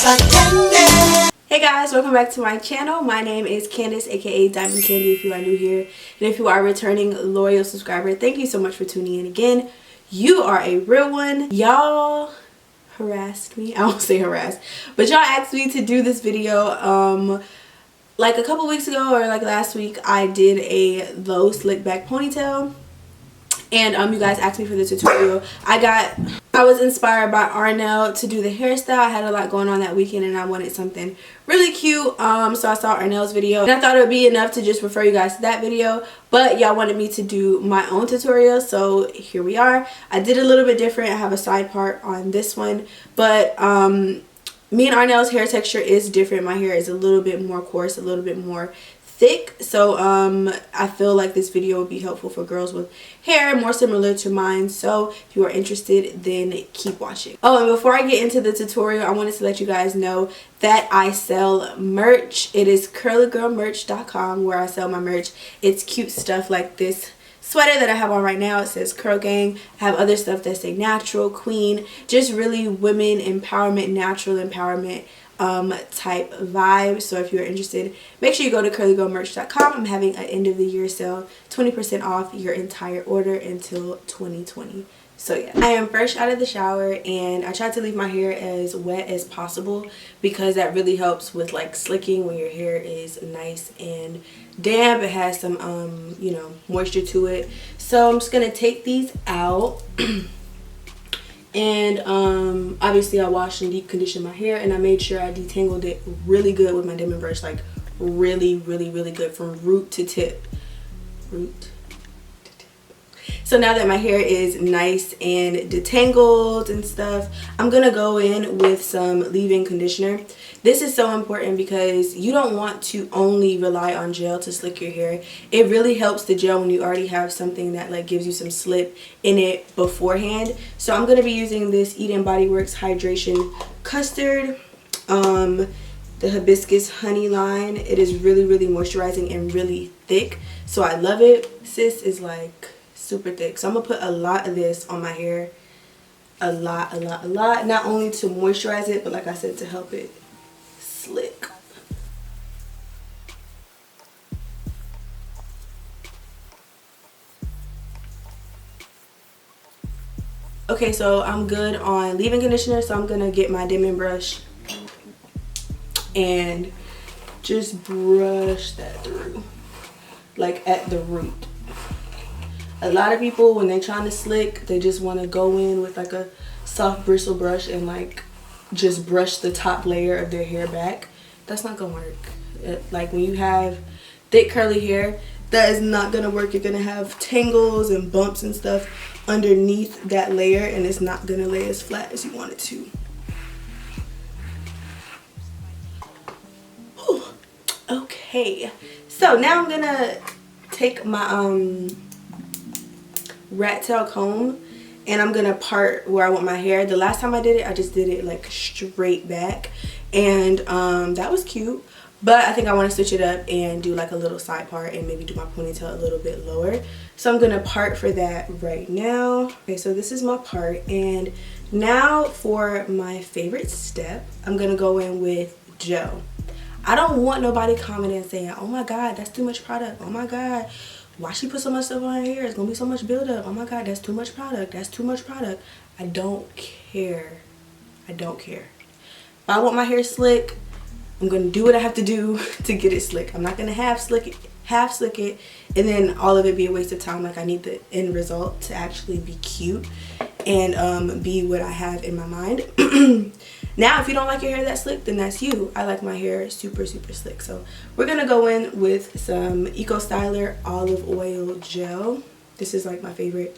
like candy. Hey guys, welcome back to my channel. My name is Candace, aka Diamond Candy if you are new here. And if you are a returning loyal subscriber, thank you so much for tuning in again. You are a real one. Y'all harassed me. I won't say harassed, but y'all asked me to do this video like a couple weeks ago or like last week. I did a low slick back ponytail. And you guys asked me for the tutorial. I was inspired by Arnell to do the hairstyle. I had a lot going on that weekend and I wanted something really cute. So I saw Arnell's video and I thought it would be enough to just refer you guys to that video. But y'all wanted me to do my own tutorial, so here we are. I did a little bit different. I have a side part on this one. But me and Arnell's hair texture is different. My hair is a little bit more coarse, a little bit more thick, so I feel like this video would be helpful for girls with hair more similar to mine. So if you are interested, then keep watching. Oh, and before I get into the tutorial, I wanted to let you guys know that I sell merch. It is 𝗘𝗡𝗗𝗘𝗏 where I sell my merch. It's cute stuff like this sweater that I have on right now. It says Curl Gang. I have other stuff that say natural, queen, just really women empowerment, natural empowerment type vibe. So if you're interested, make sure you go to 𝗘𝗡𝗗𝗏𝗘𝗏. I'm having an end of the year sale, 20% off your entire order until 2020. So yeah, I am fresh out of the shower and I tried to leave my hair as wet as possible because that really helps with like slicking when your hair is nice and damp. It has some you know, moisture to it. So I'm just gonna take these out. And obviously I washed and deep conditioned my hair and I made sure I detangled it really good with my diamond brush, like really good from root to tip. So now that my hair is nice and detangled and stuff, I'm gonna go in with some leave-in conditioner. This is so important because you don't want to only rely on gel to slick your hair. It really helps the gel when you already have something that like gives you some slip in it beforehand. So I'm gonna be using this Eden Body Works Hydration Custard, the hibiscus honey line. It is really moisturizing and really thick, so I love it. Sis is like super thick, so I'm gonna put a lot of this on my hair, a lot, not only to moisturize it, but like I said, to help it slick. Okay, so I'm good on leave-in conditioner, so I'm gonna get my diamond brush and just brush that through, like at the root. A lot of people, when they're trying to slick, they just want to go in with like a soft bristle brush and like just brush the top layer of their hair back. That's not gonna work. Like when you have thick curly hair, that is not gonna work. You're gonna have tangles and bumps and stuff underneath that layer and it's not gonna lay as flat as you want it to. Whew. Okay, so now I'm gonna take my rat tail comb and I'm gonna part where I want my hair. The last time I did it, I just did it like straight back and that was cute, but I think I want to switch it up and do like a little side part and maybe do my ponytail a little bit lower. So I'm gonna part for that right now. Okay, so this is my part, and now for my favorite step, I'm gonna go in with gel. I don't want nobody commenting saying, oh my god, that's too much product, oh my god, why she put so much stuff on her hair? It's gonna be so much buildup. Oh my god, that's too much product. That's too much product. I don't care. I don't care. If I want my hair slick, I'm gonna do what I have to do to get it slick. I'm not gonna half slick it, and then all of it be a waste of time. Like I need the end result to actually be cute and be what I have in my mind. Now, if you don't like your hair that slick, then that's you. I like my hair super slick. So we're gonna go in with some Eco Styler olive oil gel. This is like my favorite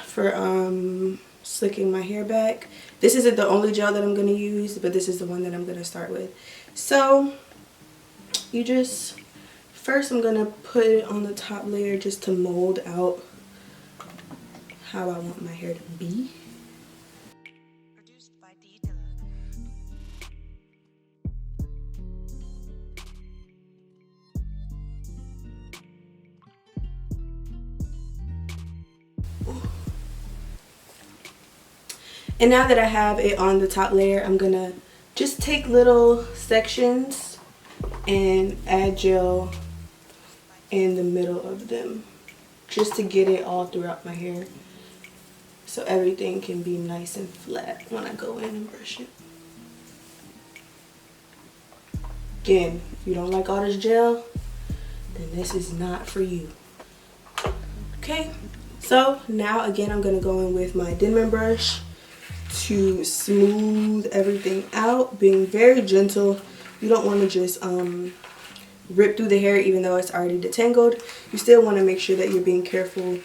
for slicking my hair back. This isn't the only gel that I'm gonna use, but this is the one that I'm gonna start with. So you just, first I'm gonna put it on the top layer just to mold out how I want my hair to be. And now that I have it on the top layer, I'm gonna just take little sections and add gel in the middle of them, just to get it all throughout my hair, so everything can be nice and flat when I go in and brush it. Again, if you don't like all this gel, then this is not for you. Okay, so now again I'm gonna go in with my Denman brush to smooth everything out, being very gentle. You don't want to just rip through the hair even though it's already detangled. You still want to make sure that you're being careful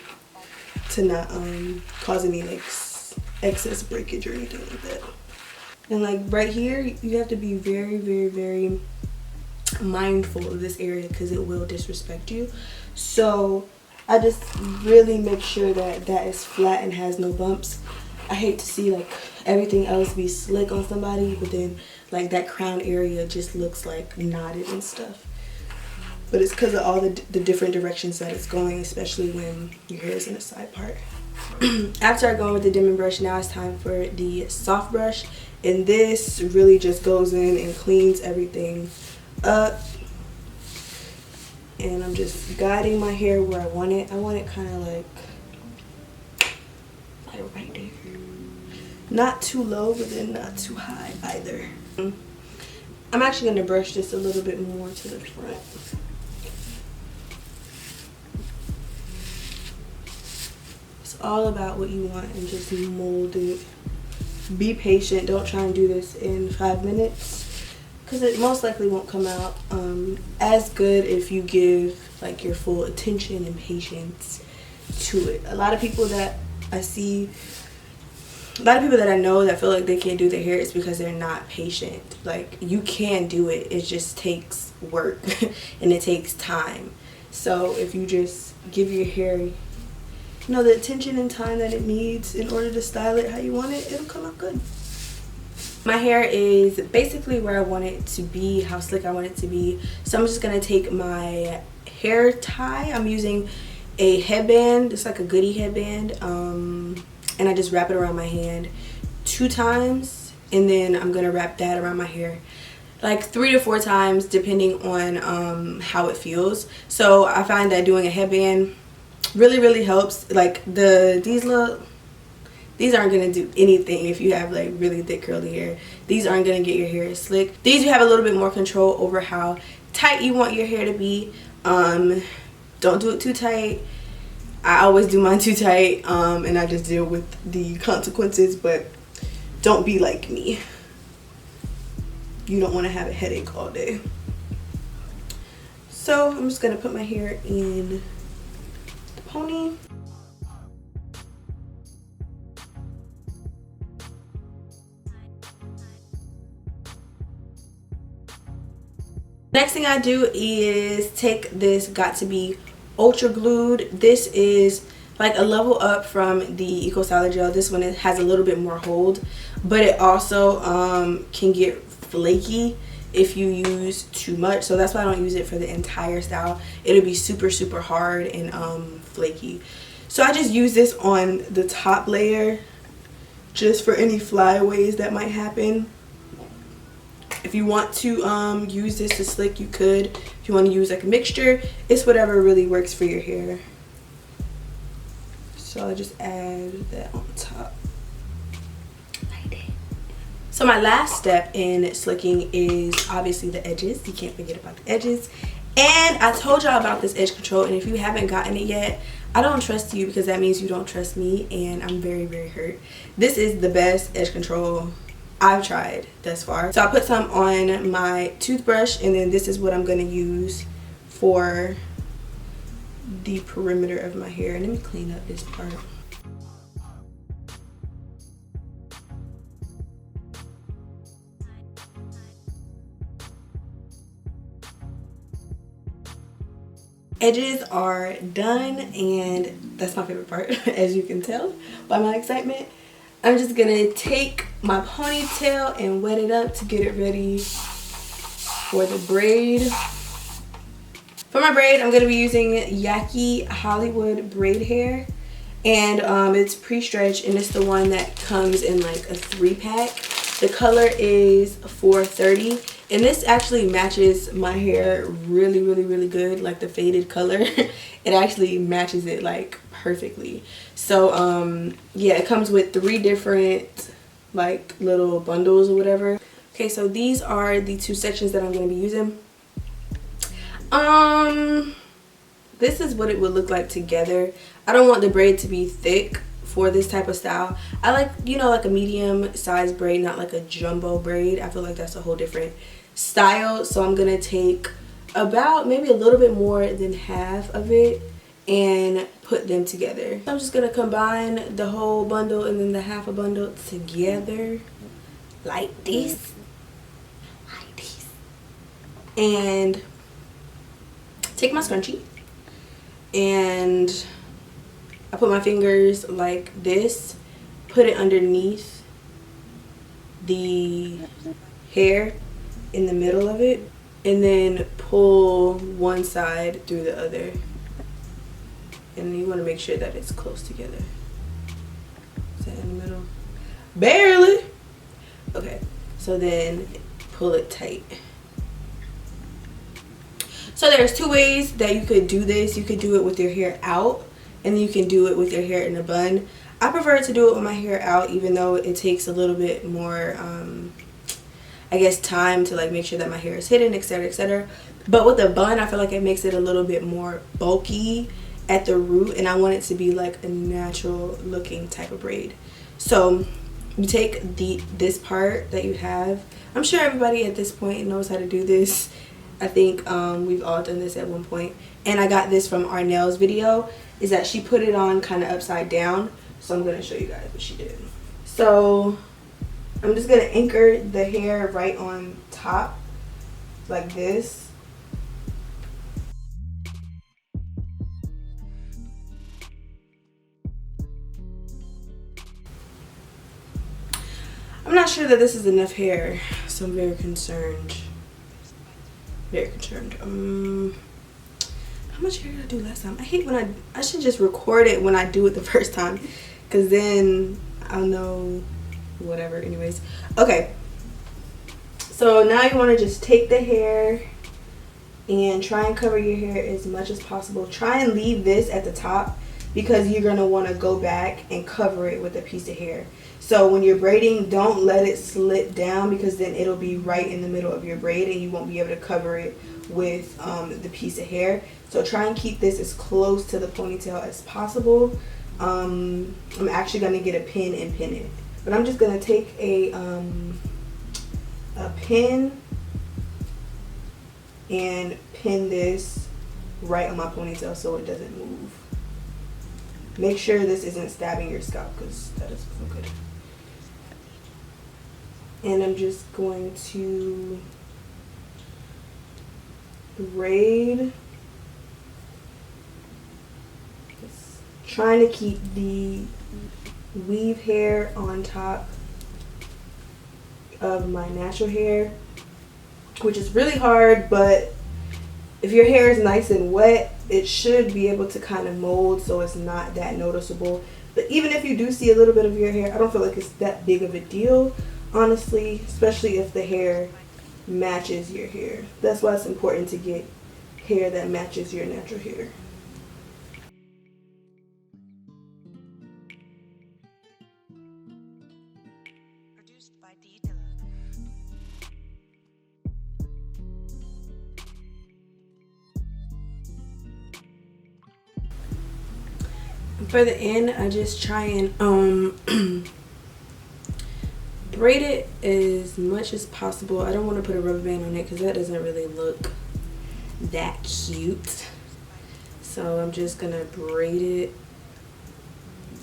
to not cause any like excess breakage or anything like that. And like right here, you have to be very, very, very mindful of this area because it will disrespect you. So I just really make sure that that is flat and has no bumps. I hate to see like everything else be slick on somebody, but then like that crown area just looks like knotted and stuff. But it's because of all the different directions that it's going, especially when your hair is in a side part. After I go in with the Denman brush, now it's time for the soft brush. And this really just goes in and cleans everything up. And I'm just guiding my hair where I want it. I want it kind of like right there. Not too low, but then not too high either. I'm actually going to brush this a little bit more to the front. It's all about what you want and just mold it. Be patient. Don't try and do this in 5 minutes because it most likely won't come out as good if you give like your full attention and patience to it. A lot of people that I see, a lot of people that I know that feel like they can't do their hair is because they're not patient. Like, you can do it, it just takes work and it takes time. So if you just give your hair, you know, the attention and time that it needs in order to style it how you want it, it'll come out good. My hair is basically where I want it to be, how slick I want it to be. So I'm just gonna take my hair tie. I'm using a headband. It's like a goodie headband, and I just wrap it around my hand 2 times, and then I'm gonna wrap that around my hair like 3 to 4 times depending on how it feels. So I find that doing a headband really helps. Like these aren't gonna do anything if you have like really thick curly hair. These aren't gonna get your hair slick. These, you have a little bit more control over how tight you want your hair to be. Don't do it too tight. I always do mine too tight, and I just deal with the consequences, but don't be like me. You don't want to have a headache all day. So I'm just gonna put my hair in the pony. Next thing I do is take this 𝗘𝗡𝗗𝗏 Ultra Glued. This is like a level up from the 𝗘𝗡𝗗𝗏 gel. This one, it has a little bit more hold, but it also can get flaky if you use too much. So that's why I don't use it for the entire style. It'll be super hard and flaky. So I just use this on the top layer just for any flyaways that might happen. If you want to use this to slick, you could. If you want to use like a mixture, it's whatever really works for your hair. So I just add that on top. So my last step in slicking is obviously the edges. You can't forget about the edges. And I told y'all about this edge control, and if you haven't gotten it yet, I don't trust you because that means you don't trust me, and I'm very hurt. This is the best edge control I've tried thus far. So I put some on my toothbrush, and then this is what I'm going to use for the perimeter of my hair. And let me clean up this part. Edges are done, and that's my favorite part, as you can tell by my excitement. I'm just gonna take my ponytail and wet it up to get it ready for the braid. For my braid, I'm gonna be using 𝗘𝗡𝗗𝗏 Hollywood braid hair. And it's pre-stretched, and it's the one that comes in like a 3-pack. The color is 430, and this actually matches my hair really, really, really good. Like the faded color, it actually matches it like perfectly. So yeah, it comes with 3 different like little bundles or whatever. Okay, so these are the 2 sections that I'm going to be using. This is what it would look like together. I don't want the braid to be thick for this type of style. I like, you know, like a medium size braid, not like a jumbo braid. I feel like that's a whole different style. So I'm gonna take about maybe a little bit more than half of it and put them together. So I'm just gonna combine the whole bundle and then the half a bundle together like this, and take my scrunchie, and I put my fingers like this, put it underneath the hair in the middle of it, and then pull one side through the other. And you want to make sure that it's close together. Is that in the middle? Barely. Okay, so then pull it tight. So there's 2 ways that you could do this. You could do it with your hair out, and then you can do it with your hair in a bun. I prefer to do it with my hair out, even though it takes a little bit more I guess time to like make sure that my hair is hidden, etc., etc. But with a bun, I feel like it makes it a little bit more bulky at the root, and I want it to be like a natural looking type of braid. So you take this part that you have. I'm sure everybody at this point knows how to do this. I think we've all done this at one point. And I got this from Arnell's video, is that she put it on kind of upside down. So I'm going to show you guys what she did. So I'm just going to anchor the hair right on top like this. I'm not sure that this is enough hair, so I'm very concerned. Very concerned. How much hair did I do last time? I hate when I should just record it when I do it the first time, because then I'll know whatever. Anyways, okay, so now you want to just take the hair and try and cover your hair as much as possible. Try and leave this at the top, because you're going to want to go back and cover it with a piece of hair. So when you're braiding, don't let it slip down, because then it'll be right in the middle of your braid and you won't be able to cover it with the piece of hair. So try and keep this as close to the ponytail as possible. I'm actually going to get a pin and pin it. But I'm just going to take a pin and pin this right on my ponytail so it doesn't move. Make sure this isn't stabbing your scalp, because that doesn't feel good. And I'm just going to braid, just trying to keep the weave hair on top of my natural hair, which is really hard, but if your hair is nice and wet, it should be able to kind of mold so it's not that noticeable. But even if you do see a little bit of your hair, I don't feel like it's that big of a deal, honestly, especially if the hair matches your hair. That's why it's important to get hair that matches your natural hair. Produced by 𝗘𝗡𝗗𝗏. For the end, I just try and braid it as much as possible. I don't want to put a rubber band on it because that doesn't really look that cute. So I'm just gonna braid it,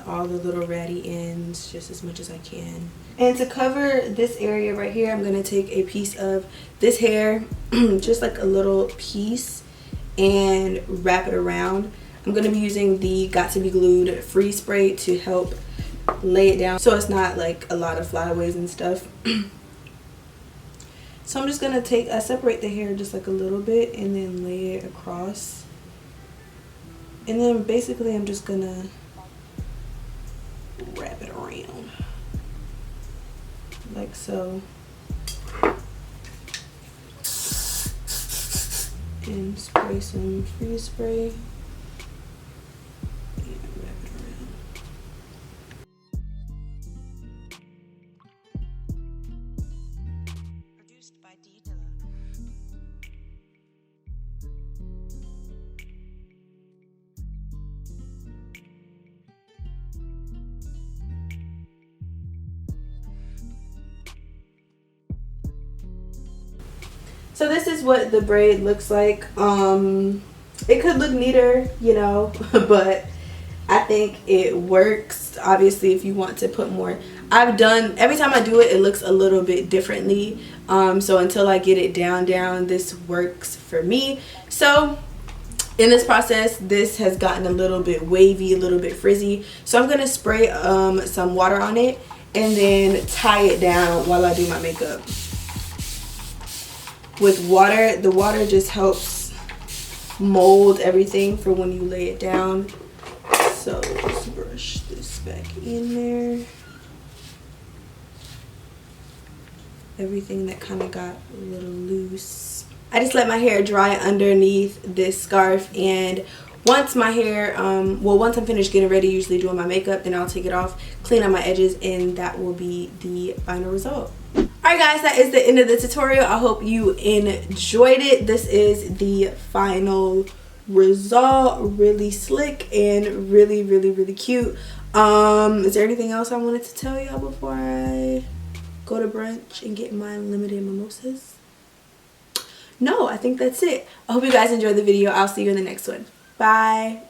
all the little ratty ends, just as much as I can. And to cover this area right here, I'm gonna take a piece of this hair, just like a little piece, and wrap it around. I'm going to be using the Got to Be Glued Free Spray to help lay it down so it's not like a lot of flyaways and stuff. So I'm just going to I separate the hair just like a little bit and then lay it across. And then basically I'm just going to wrap it around like so. And spray some freeze spray. Produced by 𝗘𝗡𝗗𝗗𝗘𝗔𝗥. So this is what the braid looks like. It could look neater, you know, but I think it works. Obviously, if you want to put more, every time I do it, it looks a little bit differently. So until I get it down, this works for me. So in this process, this has gotten a little bit wavy, a little bit frizzy. So I'm gonna spray some water on it and then tie it down while I do my makeup. With water, the water just helps mold everything for when you lay it down. So just brush this back in there. Everything that kind of got a little loose. I just let my hair dry underneath this scarf, and once my hair, once I'm finished getting ready, usually doing my makeup, then I'll take it off, clean up my edges, and that will be the final result. Alright guys, that is the end of the tutorial. I hope you enjoyed it. This is the final result. Really slick and really cute. Is there anything else I wanted to tell y'all before I go to brunch and get my limited mimosas? No, I think that's it. I hope you guys enjoyed the video. I'll see you in the next one. Bye.